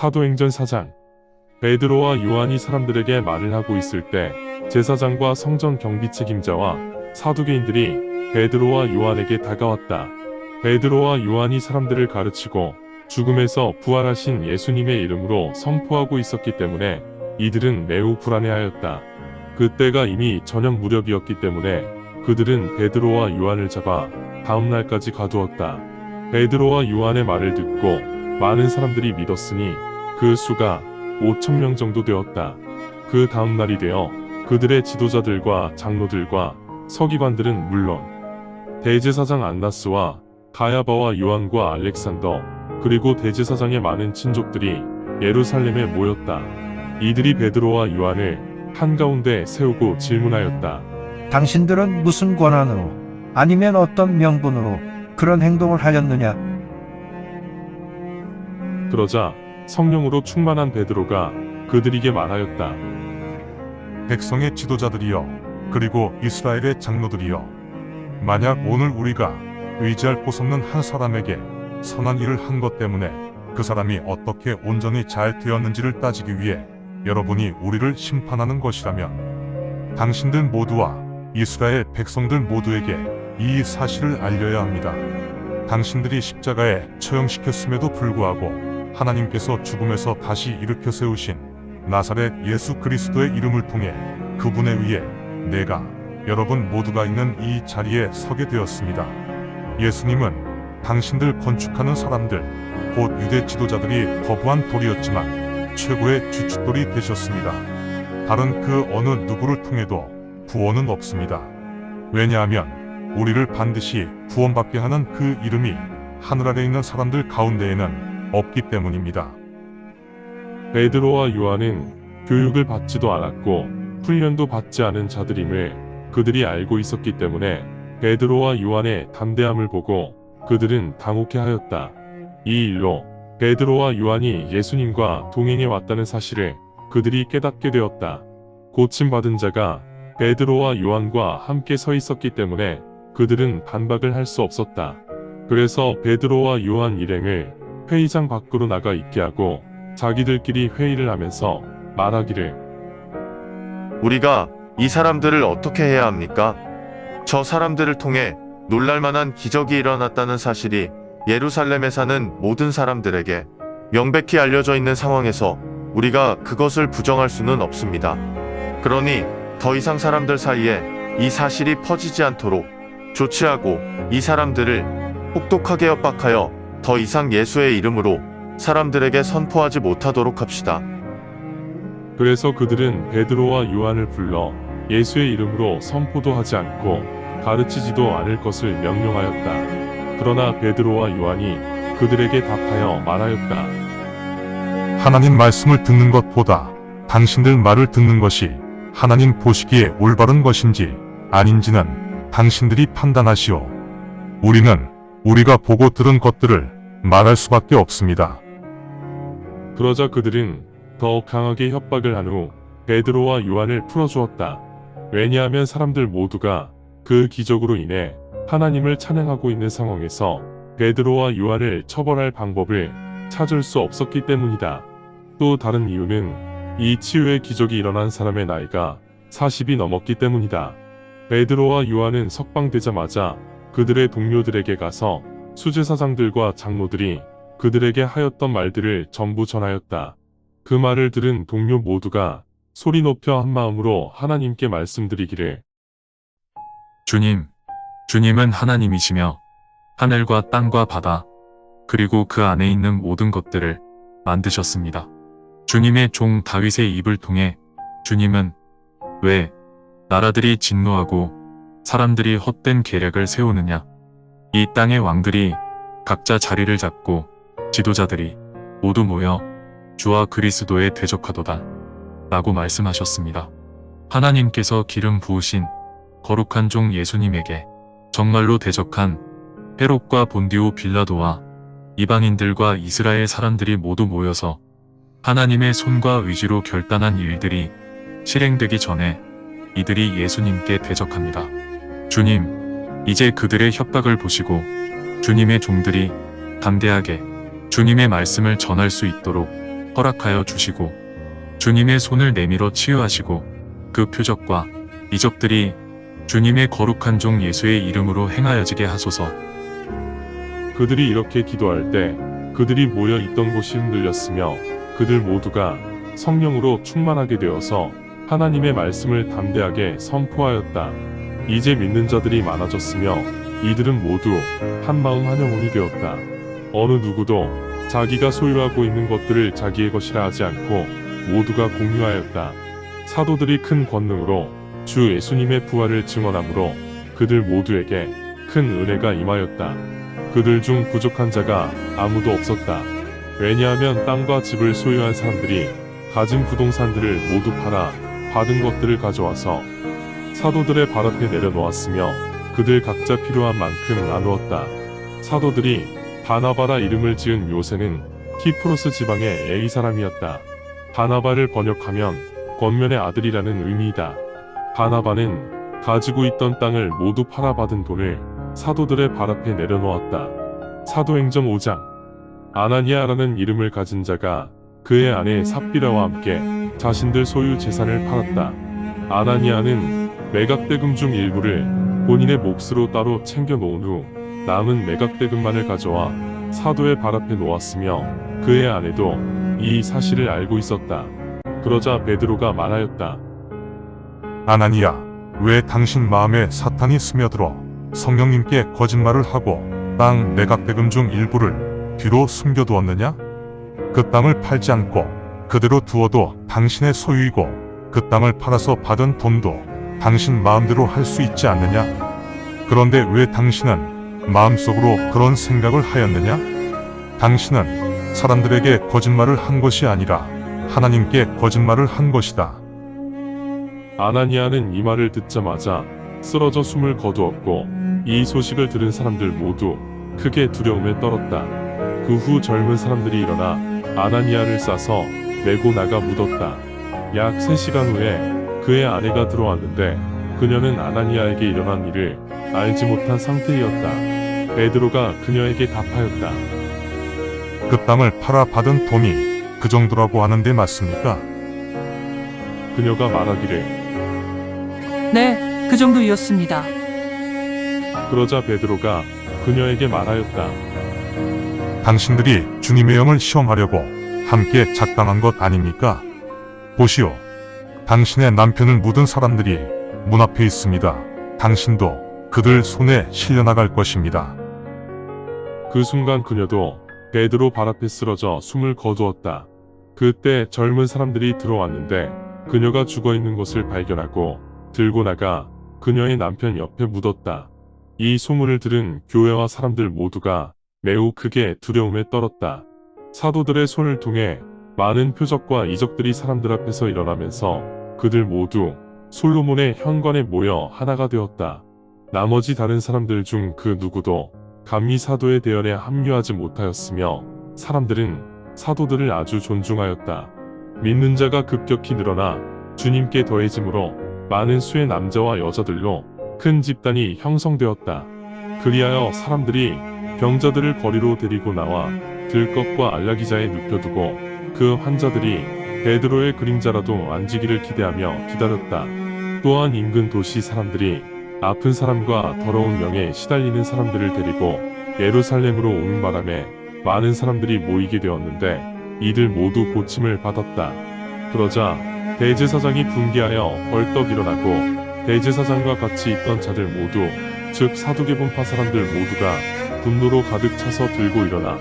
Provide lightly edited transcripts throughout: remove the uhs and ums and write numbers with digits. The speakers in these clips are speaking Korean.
사도행전 4장. 베드로와 요한이 사람들에게 말을 하고 있을 때 제사장과 성전 경비 책임자와 사두개인들이 베드로와 요한에게 다가왔다. 베드로와 요한이 사람들을 가르치고 죽음에서 부활하신 예수님의 이름으로 선포하고 있었기 때문에 이들은 매우 불안해하였다. 그때가 이미 저녁 무렵이었기 때문에 그들은 베드로와 요한을 잡아 다음 날까지 가두었다. 베드로와 요한의 말을 듣고 많은 사람들이 믿었으니 그 수가 5,000명 정도 되었다. 그 다음 날이 되어 그들의 지도자들과 장로들과 서기관들은 물론 대제사장 안나스와 가야바와 요한과 알렉산더 그리고 대제사장의 많은 친족들이 예루살렘에 모였다. 이들이 베드로와 요한을 한가운데 세우고 질문하였다. 당신들은 무슨 권한으로 아니면 어떤 명분으로 그런 행동을 하였느냐? 그러자 성령으로 충만한 베드로가 그들에게 말하였다. 백성의 지도자들이여, 그리고 이스라엘의 장로들이여, 만약 오늘 우리가 의지할 곳 없는 한 사람에게 선한 일을 한 것 때문에 그 사람이 어떻게 온전히 잘 되었는지를 따지기 위해 여러분이 우리를 심판하는 것이라면 당신들 모두와 이스라엘 백성들 모두에게 이 사실을 알려야 합니다. 당신들이 십자가에 처형시켰음에도 불구하고 하나님께서 죽음에서 다시 일으켜 세우신 나사렛 예수 그리스도의 이름을 통해 그분에 의해 내가 여러분 모두가 있는 이 자리에 서게 되었습니다. 예수님은 당신들 건축하는 사람들, 곧 유대 지도자들이 거부한 돌이었지만 최고의 주춧돌이 되셨습니다. 다른 그 어느 누구를 통해도 구원은 없습니다. 왜냐하면 우리를 반드시 구원받게 하는 그 이름이 하늘 아래 있는 사람들 가운데에는 없기 때문입니다. 베드로와 요한은 교육을 받지도 않았고 훈련도 받지 않은 자들임을 그들이 알고 있었기 때문에 베드로와 요한의 담대함을 보고 그들은 당혹해하였다. 이 일로 베드로와 요한이 예수님과 동행해 왔다는 사실을 그들이 깨닫게 되었다. 고침받은 자가 베드로와 요한과 함께 서 있었기 때문에 그들은 반박을 할 수 없었다. 그래서 베드로와 요한 일행을 회의장 밖으로 나가 있게 하고 자기들끼리 회의를 하면서 말하기를, 우리가 이 사람들을 어떻게 해야 합니까? 저 사람들을 통해 놀랄만한 기적이 일어났다는 사실이 예루살렘에 사는 모든 사람들에게 명백히 알려져 있는 상황에서 우리가 그것을 부정할 수는 없습니다. 그러니 더 이상 사람들 사이에 이 사실이 퍼지지 않도록 조치하고 이 사람들을 혹독하게 협박하여 더 이상 예수의 이름으로 사람들에게 선포하지 못하도록 합시다. 그래서 그들은 베드로와 요한을 불러 예수의 이름으로 선포도 하지 않고 가르치지도 않을 것을 명령하였다. 그러나 베드로와 요한이 그들에게 답하여 말하였다. 하나님 말씀을 듣는 것보다 당신들 말을 듣는 것이 하나님 보시기에 올바른 것인지 아닌지는 당신들이 판단하시오. 우리는 우리가 보고 들은 것들을 말할 수밖에 없습니다. 그러자 그들은 더 강하게 협박을 한 후 베드로와 요한을 풀어주었다. 왜냐하면 사람들 모두가 그 기적으로 인해 하나님을 찬양하고 있는 상황에서 베드로와 요한을 처벌할 방법을 찾을 수 없었기 때문이다. 또 다른 이유는 이 치유의 기적이 일어난 사람의 나이가 40이 넘었기 때문이다. 베드로와 요한은 석방되자마자 그들의 동료들에게 가서 수제사장들과 장로들이 그들에게 하였던 말들을 전부 전하였다. 그 말을 들은 동료 모두가 소리 높여 한 마음으로 하나님께 말씀드리기를, 주님은 하나님이시며 하늘과 땅과 바다 그리고 그 안에 있는 모든 것들을 만드셨습니다. 주님의 종 다윗의 입을 통해 주님은 왜 나라들이 진노하고 사람들이 헛된 계략을 세우느냐, 이 땅의 왕들이 각자 자리를 잡고 지도자들이 모두 모여 주와 그리스도에 대적하도다 라고 말씀하셨습니다. 하나님께서 기름 부으신 거룩한 종 예수님에게 정말로 대적한 헤롯과 본디오 빌라도와 이방인들과 이스라엘 사람들이 모두 모여서 하나님의 손과 의지로 결단한 일들이 실행되기 전에 이들이 예수님께 대적합니다. 주님, 이제 그들의 협박을 보시고 주님의 종들이 담대하게 주님의 말씀을 전할 수 있도록 허락하여 주시고 주님의 손을 내밀어 치유하시고 그 표적과 이적들이 주님의 거룩한 종 예수의 이름으로 행하여지게 하소서. 그들이 이렇게 기도할 때 그들이 모여 있던 곳이 흔들렸으며 그들 모두가 성령으로 충만하게 되어서 하나님의 말씀을 담대하게 선포하였다. 이제 믿는 자들이 많아졌으며 이들은 모두 한마음 한영혼이 되었다. 어느 누구도 자기가 소유하고 있는 것들을 자기의 것이라 하지 않고 모두가 공유하였다. 사도들이 큰 권능으로 주 예수님의 부활을 증언하므로 그들 모두에게 큰 은혜가 임하였다. 그들 중 부족한 자가 아무도 없었다. 왜냐하면 땅과 집을 소유한 사람들이 가진 부동산들을 모두 팔아 받은 것들을 가져와서 사도들의 발 앞에 내려놓았으며 그들 각자 필요한 만큼 나누었다. 사도들이 바나바라 이름을 지은 요새는 키프로스 지방의 에이 사람이었다. 바나바를 번역하면 권면의 아들이라는 의미이다. 바나바는 가지고 있던 땅을 모두 팔아받은 돈을 사도들의 발 앞에 내려놓았다. 사도행전 5장 아나니아라는 이름을 가진 자가 그의 아내 삽비라와 함께 자신들 소유 재산을 팔았다. 아나니아는 매각대금 중 일부를 본인의 몫으로 따로 챙겨 놓은 후 남은 매각대금만을 가져와 사도의 발 앞에 놓았으며 그의 아내도 이 사실을 알고 있었다. 그러자 베드로가 말하였다. 아나니아, 왜 당신 마음에 사탄이 스며들어 성령님께 거짓말을 하고 땅 매각대금 중 일부를 뒤로 숨겨두었느냐? 그 땅을 팔지 않고 그대로 두어도 당신의 소유이고 그 땅을 팔아서 받은 돈도 당신 마음대로 할 수 있지 않느냐? 그런데 왜 당신은 마음속으로 그런 생각을 하였느냐? 당신은 사람들에게 거짓말을 한 것이 아니라 하나님께 거짓말을 한 것이다. 아나니아는 이 말을 듣자마자 쓰러져 숨을 거두었고 이 소식을 들은 사람들 모두 크게 두려움에 떨었다. 그 후 젊은 사람들이 일어나 아나니아를 싸서 메고 나가 묻었다. 약 3시간 후에 그의 아내가 들어왔는데 그녀는 아나니아에게 일어난 일을 알지 못한 상태이었다. 베드로가 그녀에게 답하였다. 그 땅을 팔아 받은 돈이 그 정도라고 하는데 맞습니까? 그녀가 말하기를 네, 그 정도였습니다. 그러자 베드로가 그녀에게 말하였다. 당신들이 주님의 영을 시험하려고 함께 작당한 것 아닙니까? 보시오. 당신의 남편을 묻은 사람들이 문 앞에 있습니다. 당신도 그들 손에 실려나갈 것입니다. 그 순간 그녀도 베드로 발 앞에 쓰러져 숨을 거두었다. 그때 젊은 사람들이 들어왔는데 그녀가 죽어있는 것을 발견하고 들고 나가 그녀의 남편 옆에 묻었다. 이 소문을 들은 교회와 사람들 모두가 매우 크게 두려움에 떨었다. 사도들의 손을 통해 많은 표적과 이적들이 사람들 앞에서 일어나면서 그들 모두 솔로몬의 현관에 모여 하나가 되었다. 나머지 다른 사람들 중 그 누구도 감히 사도의 대열에 합류하지 못하였으며 사람들은 사도들을 아주 존중하였다. 믿는 자가 급격히 늘어나 주님께 더해짐으로 많은 수의 남자와 여자들로 큰 집단이 형성되었다. 그리하여 사람들이 병자들을 거리로 데리고 나와 들것과 알라기자에 눕혀두고 그 환자들이 베드로의 그림자라도 만지기를 기대하며 기다렸다. 또한 인근 도시 사람들이 아픈 사람과 더러운 영에 시달리는 사람들을 데리고 예루살렘으로 오는 바람에 많은 사람들이 모이게 되었는데 이들 모두 고침을 받았다. 그러자 대제사장이 분개하여 벌떡 일어나고 대제사장과 같이 있던 자들 모두 즉 사두개본파 사람들 모두가 분노로 가득 차서 들고 일어나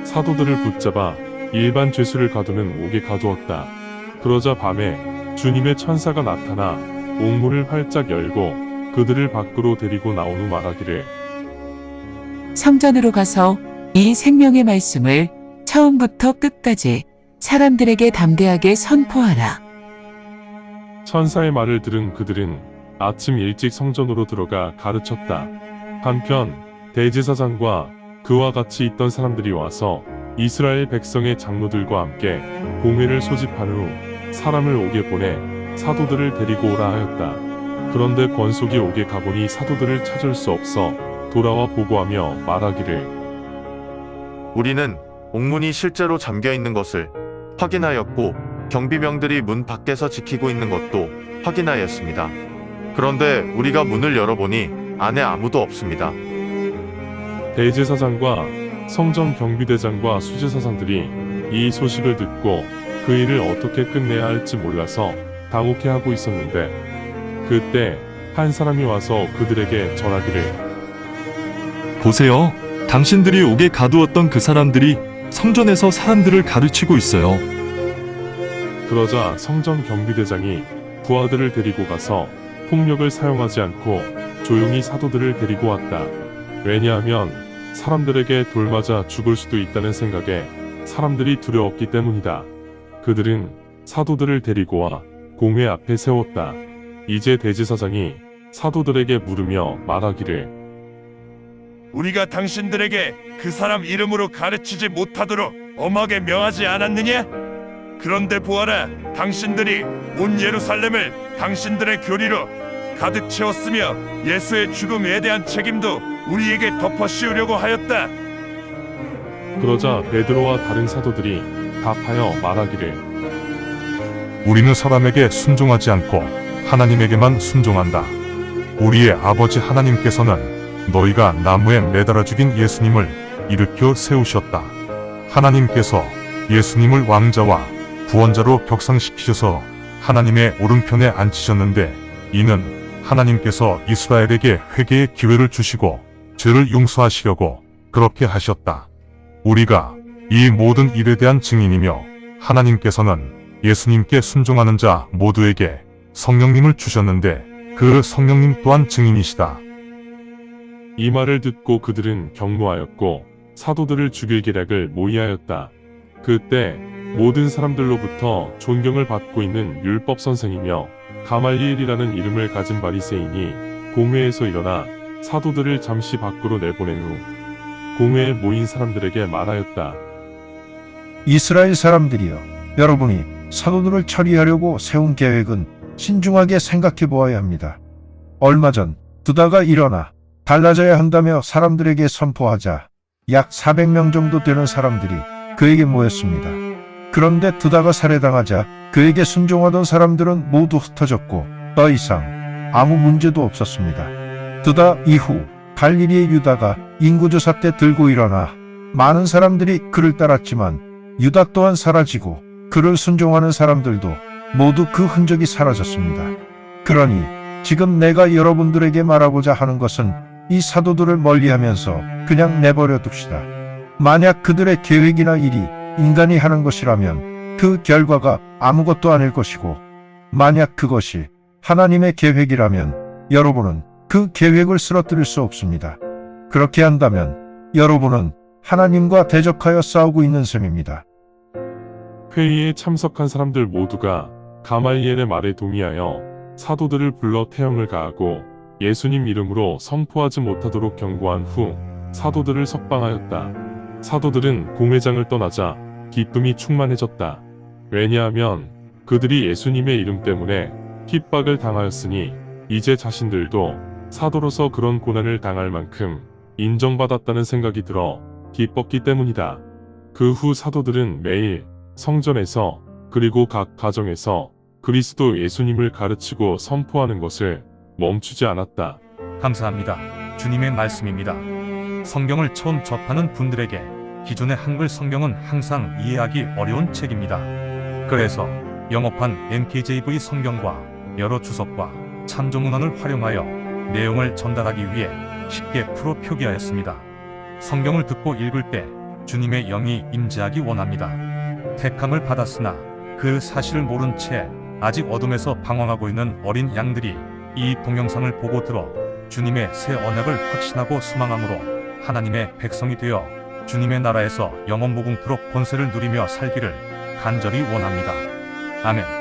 사도들을 붙잡아 일반 죄수를 가두는 옥에 가두었다. 그러자 밤에 주님의 천사가 나타나 옥문을 활짝 열고 그들을 밖으로 데리고 나온 후 말하기를 성전으로 가서 이 생명의 말씀을 처음부터 끝까지 사람들에게 담대하게 선포하라. 천사의 말을 들은 그들은 아침 일찍 성전으로 들어가 가르쳤다. 한편 대제사장과 그와 같이 있던 사람들이 와서 이스라엘 백성의 장로들과 함께 공회를 소집한 후 사람을 옥에 보내 사도들을 데리고 오라 하였다. 그런데 권속이 옥에 가보니 사도들을 찾을 수 없어 돌아와 보고하며 말하기를 우리는 옥문이 실제로 잠겨 있는 것을 확인하였고 경비병들이 문 밖에서 지키고 있는 것도 확인하였습니다. 그런데 우리가 문을 열어보니 안에 아무도 없습니다. 대제사장과 성전 경비대장과 수제사장들이 이 소식을 듣고 그 일을 어떻게 끝내야 할지 몰라서 당혹해하고 있었는데 그때 한 사람이 와서 그들에게 전하기를 보세요. 당신들이 옥에 가두었던 그 사람들이 성전에서 사람들을 가르치고 있어요. 그러자 성전 경비대장이 부하들을 데리고 가서 폭력을 사용하지 않고 조용히 사도들을 데리고 왔다. 왜냐하면 사람들에게 돌맞아 죽을 수도 있다는 생각에 사람들이 두려웠기 때문이다. 그들은 사도들을 데리고 와 공회 앞에 세웠다. 이제 대제사장이 사도들에게 물으며 말하기를 우리가 당신들에게 그 사람 이름으로 가르치지 못하도록 엄하게 명하지 않았느냐? 그런데 보아라, 당신들이 온 예루살렘을 당신들의 교리로 가득 채웠으며 예수의 죽음에 대한 책임도 우리에게 덮어씌우려고 하였다. 그러자 베드로와 다른 사도들이 답하여 말하기를 우리는 사람에게 순종하지 않고 하나님에게만 순종한다. 우리의 아버지 하나님께서는 너희가 나무에 매달아 죽인 예수님을 일으켜 세우셨다. 하나님께서 예수님을 왕자와 구원자로 격상시키셔서 하나님의 오른편에 앉히셨는데 이는 하나님께서 이스라엘에게 회개의 기회를 주시고 죄를 용서하시려고 그렇게 하셨다. 우리가 이 모든 일에 대한 증인이며 하나님께서는 예수님께 순종하는 자 모두에게 성령님을 주셨는데 그 성령님 또한 증인이시다. 이 말을 듣고 그들은 경노하였고 사도들을 죽일 계략을 모의하였다. 그때 모든 사람들로부터 존경을 받고 있는 율법 선생이며 가말리엘이라는 이름을 가진 바리새인이 공회에서 일어나 사도들을 잠시 밖으로 내보낸 후 공회에 모인 사람들에게 말하였다. 이스라엘 사람들이여, 여러분이 사도들을 처리하려고 세운 계획은 신중하게 생각해 보아야 합니다. 얼마 전 두다가 일어나 달라져야 한다며 사람들에게 선포하자 약 400명 정도 되는 사람들이 그에게 모였습니다. 그런데 두다가 살해당하자 그에게 순종하던 사람들은 모두 흩어졌고 더 이상 아무 문제도 없었습니다. 두다 이후 갈릴리의 유다가 인구조사 때 들고 일어나 많은 사람들이 그를 따랐지만 유다 또한 사라지고 그를 순종하는 사람들도 모두 그 흔적이 사라졌습니다. 그러니 지금 내가 여러분들에게 말하고자 하는 것은 이 사도들을 멀리하면서 그냥 내버려 둡시다. 만약 그들의 계획이나 일이 인간이 하는 것이라면 그 결과가 아무것도 아닐 것이고, 만약 그것이 하나님의 계획이라면 여러분은 그 계획을 쓰러뜨릴 수 없습니다. 그렇게 한다면 여러분은 하나님과 대적하여 싸우고 있는 셈입니다. 회의에 참석한 사람들 모두가 가말리엘의 말에 동의하여 사도들을 불러 태형을 가하고 예수님 이름으로 선포하지 못하도록 경고한 후 사도들을 석방하였다. 사도들은 공회장을 떠나자 기쁨이 충만해졌다. 왜냐하면 그들이 예수님의 이름 때문에 핍박을 당하였으니 이제 자신들도 사도로서 그런 고난을 당할 만큼 인정받았다는 생각이 들어 기뻤기 때문이다. 그 후 사도들은 매일 성전에서 그리고 각 가정에서 그리스도 예수님을 가르치고 선포하는 것을 멈추지 않았다. 감사합니다. 주님의 말씀입니다. 성경을 처음 접하는 분들에게 기존의 한글 성경은 항상 이해하기 어려운 책입니다. 그래서 영어판 NKJV 성경과 여러 주석과 참조문헌을 활용하여 내용을 전달하기 위해 쉽게 풀어 표기하였습니다. 성경을 듣고 읽을 때 주님의 영이 임재하기 원합니다. 택함을 받았으나 그 사실을 모른 채 아직 어둠에서 방황하고 있는 어린 양들이 이 동영상을 보고 들어 주님의 새 언약을 확신하고 소망함으로 하나님의 백성이 되어 주님의 나라에서 영원 무궁토록 권세를 누리며 살기를 간절히 원합니다. 아멘.